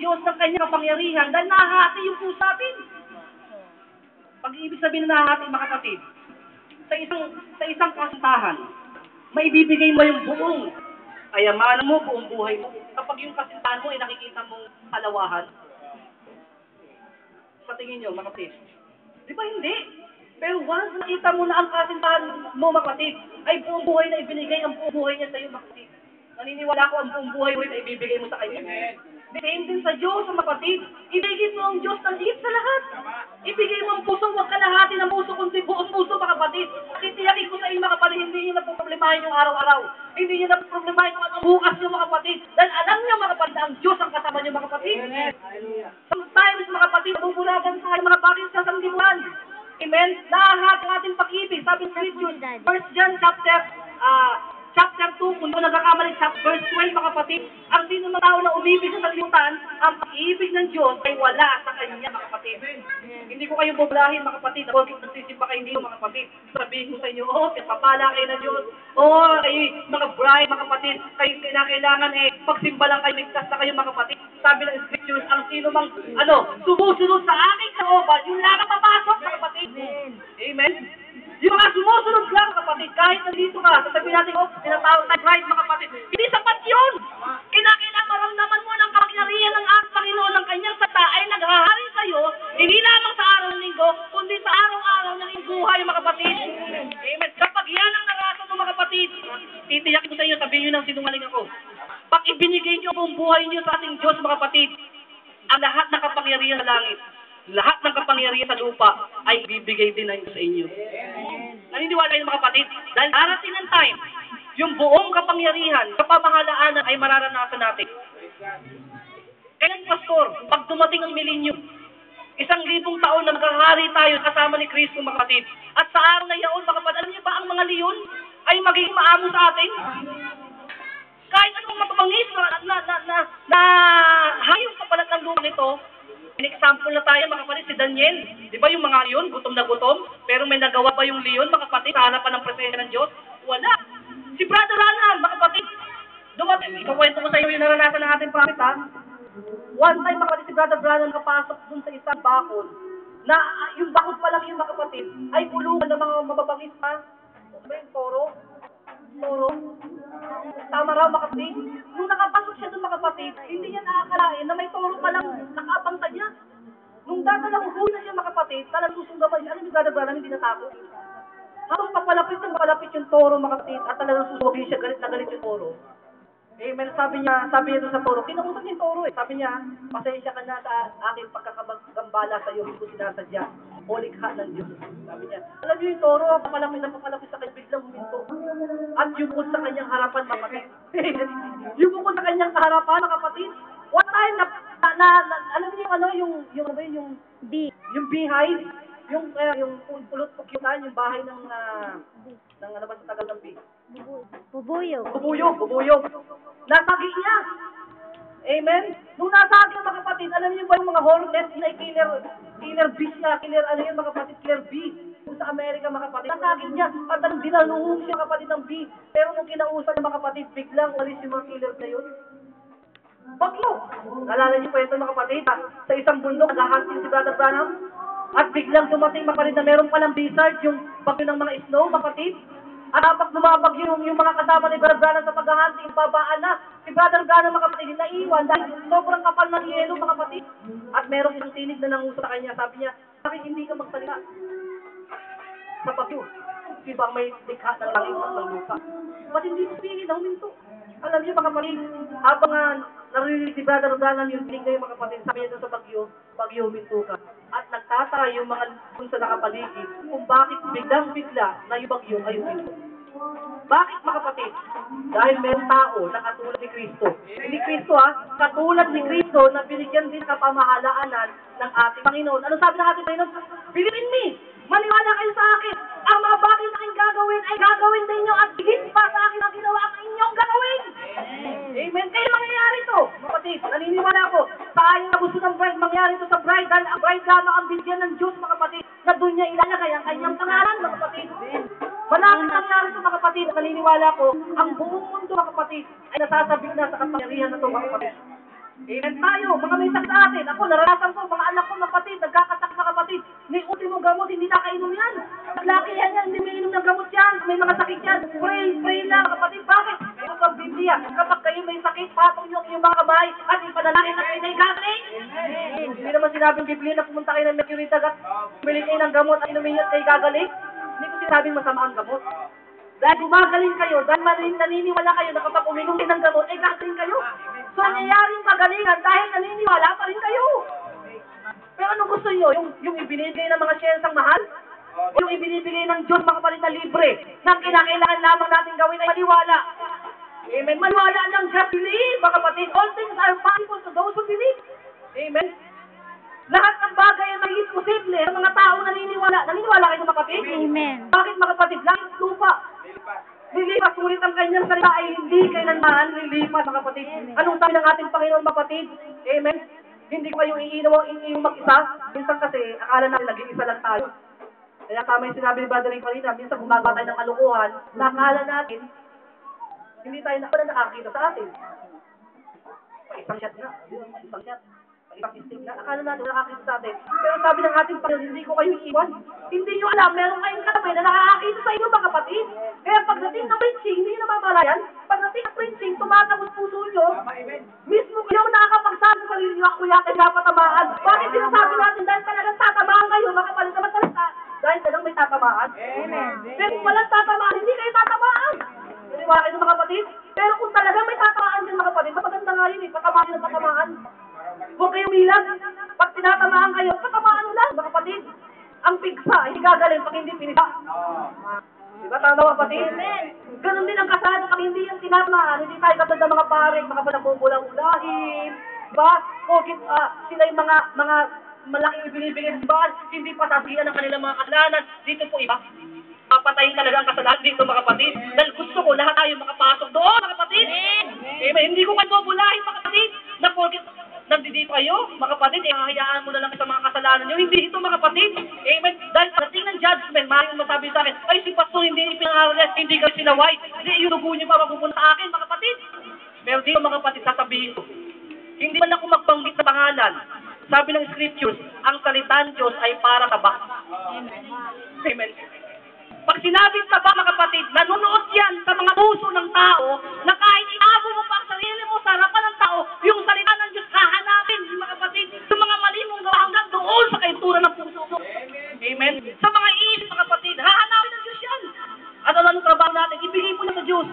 Diyos ng kanyang kapangyarihan dahil nahahati yung puso natin. Pag-ibig sabihin na nahahati, mga kapatid, sa isang kasintahan, maibibigay mo yung buong kayamanan mo, buong buhay mo. Kapag yung kasintahan mo ay nakikita mong kalawahan, sa tingin nyo, mga kapatid, di ba hindi? Pero once nakita mo na ang kasintahan mo, mga kapatid, ay buong buhay na ibinigay ang buong buhay niya sa iyo, mga kapatid. Naniniwala ko ang buong buhay mo na ibibigay mo sa kanya. Same din sa Diyos, mga kapatid. Ibigay mo ang Diyos ng hit sa lahat. Ibigay mo ang puso, huwag kalahati ng puso, kundi buong puso, mga kapatid. Titiyakin ko sa inyo, mga kapatid, hindi nyo na problemahin yung araw-araw. Hindi nyo na problemahin kung anong bukas nyo, mga kapatid. Dahil alam nyo, mga kapatid, ang Diyos ang kasama nyo, mga kapatid. Sometimes, mga kapatid, bubulagan tayo, mga kapatid, sa sandibuan. Amen? Lahat ng ating pag-ibig, sabi ng Scriptures, 1 John chapter 2, kung doon nagkakamali, verse 12, mga kapatid, ang sino ng tao na umibig sa sanlibutan, ang pag-ibig ng Diyos ay wala sa kanya, mga kapatid. Hindi ko kayo bubulahin, mga kapatid, na bakit nagsisimba kayo hindi, mga kapatid. Sabihin ko sa inyo, papala kayo ng Diyos. Kayo, mga bride, mga kapatid, kayo kailangan pagsimba lang kayo, ligtas na kayo, mga kapatid. Sabi ng Scriptures, ang sino mang, sumusunod sa aking kalooban, yung lang ang papasok, mga kapatid. Amen? Yung mga sumusunod lang, kapatid, kahit nandito ka, sasabihin natin, tinatawag tayo bride, mga kapatid. Hindi sapat yun! Kinakailangan maramdaman mo ng kapangyarihan ng Panginoon ng kanyang salita ay naghahari sa'yo, hindi lamang sa araw ng linggo, kundi sa araw-araw ng iyong buhay, mga kapatid. Amen. Kapag yan ang narasan mo, mga kapatid, titiyak ko sa inyo, sabihin nyo ng sinungaling ako. Pag ibinigay nyo ang buhay nyo sa ating Diyos, mga kapatid, ang lahat ng kapangyarihan sa langit, lahat ng kapangyarihan sa lupa ay bibigay din na sa inyo. Naniniwala kayo, mga kapatid? Dahil darating ng time, yung buong kapangyarihan, kapamahalaan ay mararanasan natin. Kaya, pastor, pag dumating ang milenyo, 1,000 taon na magkahari tayo kasama ni Kristo, mga kapatid. At sa araw na yaon, mga kapatid, alam niyo ba ang mga leon ay magiging maamo sa atin? Kahit anong mapabangis na hayop sa palat ng lupa nito, in-example na tayo, mga kapatid, si Daniel. Di ba yung mga leon, gutom na gutom, pero may nagawa pa yung leon, mga kapatid, sa harapan ng presensya ng Diyos? Wala. Si Brother Anan, mga kapatid, ikakwento ko sa iyo yung naranasan ng ating prophet, ha? One time, mga kapatid, si Brother Anan kapasok dun sa isang bakod, na yung bakod pa lang yung, mga kapatid, ay puluhan ng mga mababangis, ha? Ano yung toro? Tama raw, mga kapatid. Nung nakapasok siya dun, mga kapatid, hindi niya nakakalain na may toro pa lang nakaabang sa niya. Nung dadalang huli na siya, mga kapatid, talang susunggaban siya. Alam niyo, Brother Branham, hindi natakot. Habang papalapit yung toro, mga kapatid, at talagang susugin siya, galit na galit yung toro. Amen. Sabi niya doon sa toro, kinausap niya yung toro eh. Sabi niya, pasensya ka na sa aking pagkakagambala sa iyo, hindi ko sinasadya. O likha ng Diyos. Sabi niya, alam niyo yung toro, papalapit sa kanya, biglang huminto. At yumukod sa kanyang harapan, mga kapatid. Yumukod sa kanyang harapan, mga kapatid. One time, alam niyo yung beehive, yung pulot pukyutan, yung bahay ng ano ba sa tagal ng bee? Bubuyog. Nasagi niya. Amen? Nung nasagi, mga kapatid, alam niyo ba yung mga hornets na killer bees na, mga kapatid, killer bee. Sa Amerika, mga kapatid, nasagi niya. At anong dinaluhong siya, kapatid, ng bee. Pero nung kinausap niya, mga kapatid, biglang walis yung mga killer na yun. Bagyo. Nalala niyo po ito, mga kapatid, sa isang bundok, nag-hunting si Brother Branham. At biglang dumating, mga kapatid, na meron palang blizzard, yung bagyo ng mga snow, mga kapatid. At habang lumabag yung mga kasama ni Brother Branham sa pag-hunting, babaan na. Si Brother Branham, mga kapatid, naiwan dahil sobrang kapal ng yelo, mga kapatid. At merong isang tinig na nangusa sa kanya. Sabi niya, bakit hindi ka magsalita sa bagyo? Di ba may likha ng langit at ng lupa? Ba't hindi mo pingin na huminto? Alam niyo, mga kapatid, habang narinig si Brother Branham yung tinig na yung, mga kapatid, sabi niya sa bagyo huminto ka. At nagtataka yung mga kung sa nakapaligid kung bakit biglang-bigla na yung bagyo ay huminto. Bakit, mga kapatid? Dahil may tao na katulad ni Kristo. Hindi Kristo, katulad ni Kristo na binigyan din kapamahalaanan ng ating Panginoon. Ano sabi ng ating Panginoon? Believe in me. Maniwala kayo sa akin. Ang mga bagay na aking gagawin ay gagawin din nyo at higit pa sa akin ang ginawa ang inyong gagawin. Amen. Kaya mangyayari ito, mga kapatid. Naniniwala ko, sa ayaw na gusto ng bride, mangyayari ito sa bride. Dahil ang bride lamang ang binigyan ng Diyos, mga kapatid, na doon niya ilalagay ang kanyang pangalan, mga kapatid. Malapit nangyari ito, mga kapatid. Naniniwala ko, ang buong mundo, mga kapatid, ay nasasabik na sa kapangyarihan na ito, mga kapatid. Amen tayo, mga may sakit sa atin. Ako, naranasan ko, mga anak ko, kapatid, nagkakasakit na kapatid. May ultimo gamot, hindi nakainom yan. Naglakihan yan, hindi may inom ng gamot yan. May mga sakit yan. Pray lang, kapatid. Bakit? Ito sa Biblia. Kapag kayo may sakit, patong nyo ang inyong mga kamay at ipanalangin at kayo gagaling. Hindi naman sinabing Biblia na pumunta kayo ng Mercury Dagat, bili kayo ng gamot at inumin nyo at kayo gagaling. Hindi ko sinabing masama ang gamot. Dahil gumagaling kayo, dahil naniniwala kayo na kapag uminom kayo ng gamot, ay gagaling kayo. So, nangyayaring kagalingan dahil naniniwala pa rin kayo. Pero ano gusto nyo? Yung ibinibigay ng mga siyensang mahal? Yung ibinibigay ng Diyos mga kapalit na libre na kinakailangan lamang natin gawin ay maniwala. Amen. Maniwala lang, just believe, mga kapatid. All things are possible to those who believe. Amen. Lahat ng bagay ay magiging posible sa mga tao naniniwala. Naniniwala kayo, mga kapatid? Amen. Bakit, mga kapatid? Langit lupa. Lilipas, ngunit ang kanyang salita ay hindi kailanman lilipas, mga kapatid. Anong sabi ng ating Panginoon, mga kapatid? Amen. Hindi ko kayong iinom mag-isa. Minsan kasi, akala natin nag-iisa lang tayo. Kaya tama yung sinabi ni Brother Ray kanina, minsan gumagawa tayo ng kalukuhan, nakala natin, hindi tayo nakakita sa atin. Isang shot na, isang shot. Isang istig na, akala natin nakakita sa atin. Pero sabi ng ating Panginoon, hindi ko kayo iiwan. Hindi nyo alam, meron kayong katabi na nakakakita sa inyo, mga kapatid. Kaya pagdating ng preaching, hindi nyo namamalayan. Pagdating ng preaching, tumatagos puso nyo. Mismo kayo nakakapagsabi sa sarili nyo, ako yata dapat tamaan. Bakit sinasabi natin? Dahil talagang tatamaan kayo, mga kapatid na magsalita. Dahil talagang may tatamaan. Pero kung walang tatamaan, hindi kayo tatamaan. Naniwala kayo, mga kapatid? Pero kung talagang may tatamaan din, mga kapatid, maganda nga yun eh, patamaan ng tatamaan. Huwag kayong milag. Pag tinatamaan kayo, patamaan lang, mga kapatid. Ang pigsa, hindi gagaling pag hindi pinisa. Diba tama, kapatid? Ganon din ang kasado pag hindi yung tinamaan. Hindi tayo katulad ng mga pare, mga panabubulang-ulahin. Diba? Kung sila yung mga malaking ibinibigay ng bahan, hindi patasihan ang kanilang mga kasalanan. Dito po iba. Papatayin talaga ang kasalanan dito, mga kapatid. Dahil gusto ko lahat tayo makapasok doon, mga kapatid. Hindi ko kayo bubulahin, mga kapatid. Na porkit nandito kayo, mga kapatid, hahayaan mo na lang sa mga kasalanan nyo. Hindi ito, mga kapatid. Amen. Dahil pagdating ng judgment, maaaring masabi sa akin, ay si pastor hindi ipinangaral niya, hindi kayo sinaway. Hindi, yung dugo niyo pa mapupunta sa akin, mga kapatid. Pero dito, mga kapatid, sasabihin ko, hindi man ako magbanggit na pangalan. Sabi ng scriptures, ang salita ng Diyos ay para tabak. Amen. Pag sinabing tabak, mga kapatid, nanunood yan sa mga puso ng tao na kahit itago mo pa ang sarili mo sa harapan ng tao, yung salita ng Diyos hahanapin, mga kapatid, sa mga mali mong gawa hanggang doon sa kaituran ng puso mo. Amen. Sa mga isip, mga kapatid, hahanapin ng Diyos yan. At ano trabaho natin? Ibigay mo na sa Diyos.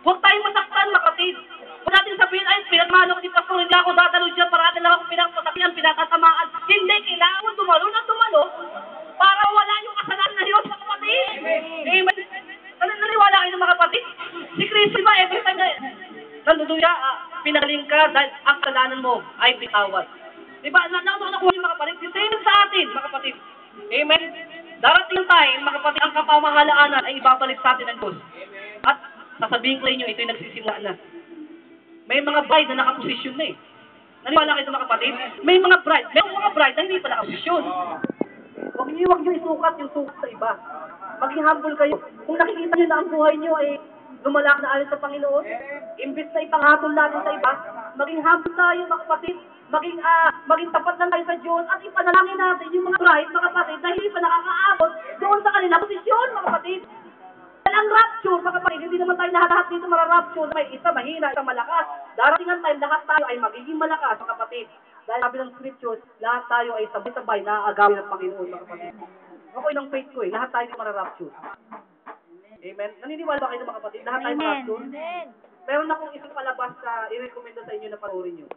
Huwag tayong masaktan, mga kapatid. Huwag natin sabihin, ay, pinagmano ko si pastor, hindi ako dadalo dyan, parating lang ako pinagpasakihan, pinatatamaan. Hindi, kailangan mo dumalo ng dumalo para wala yung kasalanan na yun, mga kapatid. Amen. Naniwala kayo ng mga kapatid? Si Kristo ba, every time na nandun siya, pinagaling ka dahil ang kasalanan mo ay pitawad. Diba? Nakuha yung mga kapatid. The same sa atin, mga kapatid. Amen. Darating tayo, mga kapatid, ang kapamahalaanan ay ibabalik sa atin ng Diyos. At sasabihin ko inyo, ito yung nagsisimula na. May mga bride na nakaposisyon na eh. Naniwala kayo mga kapatid? May mga bride na hindi pa nakaposisyon. Huwag niyo isukat yung sukat sa iba. Maging humble kayo. Kung nakikita niyo na ang buhay niyo ay lumalak na ayon sa Panginoon, imbis na ipangatol natin sa iba, maging humble tayo, mga kapatid. Maging tapat lang tayo sa Diyos at ipanalangin natin yung mga bride, mga kapatid, na hindi pa nakakaabot doon sa kanila posisyon, mga kapatid. Dahil ang rapture, mga kapatid, hindi naman tayo lahat dito mararapture. May isa mahina, isa malakas. Darating ang time, lahat tayo ay magiging malakas, mga kapatid. Dahil sabi ng scriptures, lahat tayo ay sabay-sabay na aagawin ng Panginoon, mga kapatid. Ako ng faith ko eh, lahat tayo ay mararapture. Amen. Naniniwala ba kayo, mga kapatid? Lahat tayo mararapture? Meron akong isang palabas na i-recommend sa inyo na panoorin nyo.